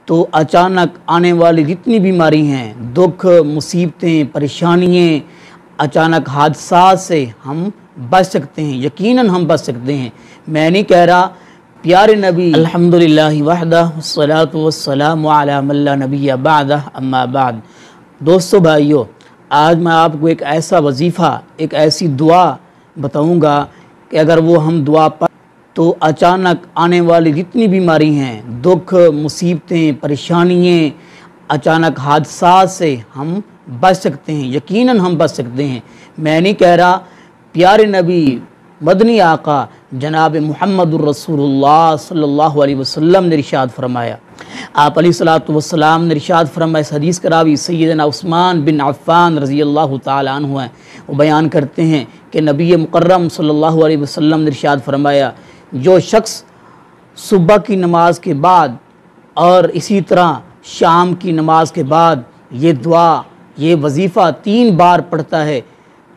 तो अचानक आने वाली जितनी बीमारी हैं, दुख, मुसीबतें, परेशानियाँ, अचानक हादसा से हम बच सकते हैं, यकीनन हम बच सकते हैं। मैं नहीं कह रहा, प्यारे नबी अल्हम्दुलिल्लाहि वहदह वस्सलातु वस्सलामु अला मन ला नबिय्य बअदह अम्मा बाद। दोस्तों भाइयों, आज मैं आपको एक ऐसा वजीफ़ा, एक ऐसी दुआ बताऊंगा कि अगर वो हम दुआ पढ़ तो अचानक आने वाली जितनी बीमारी हैं, दुख, मुसीबतें, परेशानियाँ, अचानक हादसा से हम बच सकते हैं, यकीनन हम बच सकते हैं। मैं नहीं कह रहा, प्यारे नबी मदनी आका जनाब मुहम्मदुर रसूलुल्लाह सल्लल्लाहु अलैहि वसल्लम ने इरशाद फरमाया, आप अलैहिस्सलातु वस्सलाम ने इरशाद फरमाया। इस हदीस का रावी सैयदना उस्मान बिन अफ़्फ़ान रज़ियल्लाहु ताला अन्हु हैं। वो बयान करते हैं कि नबी मुकर्रम सल्लल्लाहु अलैहि वसल्लम ने इरशाद फरमाया, जो शख्स सुबह की नमाज के बाद और इसी तरह शाम की नमाज के बाद ये दुआ, ये वजीफ़ा 3 बार पढ़ता है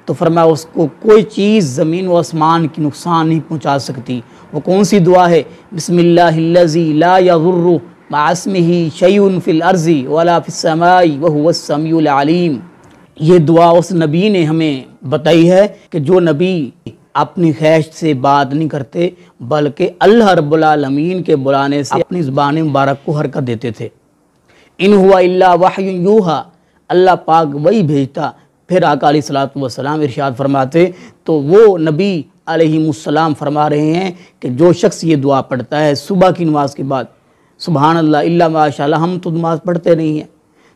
तो फरमाया उसको कोई चीज़ ज़मीन व आसमान की नुकसान नहीं पहुंचा सकती। वो कौन सी दुआ है? बिस्मिल्लाहिल्लज़ी ला यज़ुर्रु मअस्मिही शैउन फ़िल अर्ज़ि वला फ़िस समाई व हुवस समीउल अलीम। ये दुआ उस नबी ने हमें बताई है कि जो नबी अपनी ख्वाहिश से बात नहीं करते बल्कि अल्लाह रब्बुल आलमीन के बुलाने से अपनी ज़ुबान मुबारक को हरकत देते थे। इन हुआ इल्ला वहयुन यूहा, अल्लाह पाक वही भेजता। फिर आका अलैहिस्सलातु वस्सलाम इरशाद फरमाते, तो वो नबी अलैहिमुस्सलाम फरमा रहे हैं कि जो शख्स ये दुआ पढ़ता है सुबह की नमाज के बाद, सुबहान अल्लाह इल्ला माशाअल्लाह, हम तो नमाज पढ़ते नहीं हैं,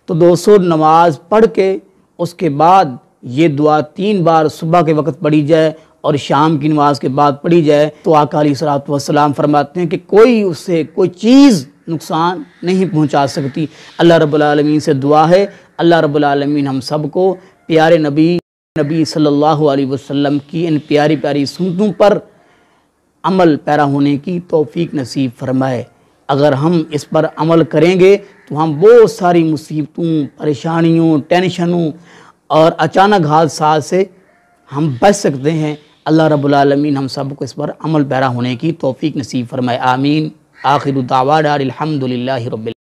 तो 200 नमाज पढ़ के उसके बाद ये दुआ 3 बार सुबह के वक्त पढ़ी जाए और शाम की नमाज के बाद पढ़ी जाए तो आका अलैहिस्सलातु वस्सलाम फरमाते हैं कि कोई उससे कोई चीज़ नुकसान नहीं पहुंचा सकती। अल्लाह रब्बुल आलमीन से दुआ है, अल्लाह रब्बुल आलमीन हम सबको प्यारे नबी सल्लल्लाहु अलैहि वसल्लम की इन प्यारी प्यारी सुन्नतों पर अमल पैरा होने की तौफीक नसीब फरमाए। अगर हम इस पर अमल करेंगे तो हम बहुत सारी मुसीबतों, परेशानियों, टेंशनों और अचानक हादसा से हम बच सकते हैं। अल्लाह रब्बुल आलमीन हम सबको इस पर अमल पैरा होने की तौफीक नसीब फरमाए। आमीन। आखिरु दावाना अल्हम्दुलिल्लाहि रब्बिल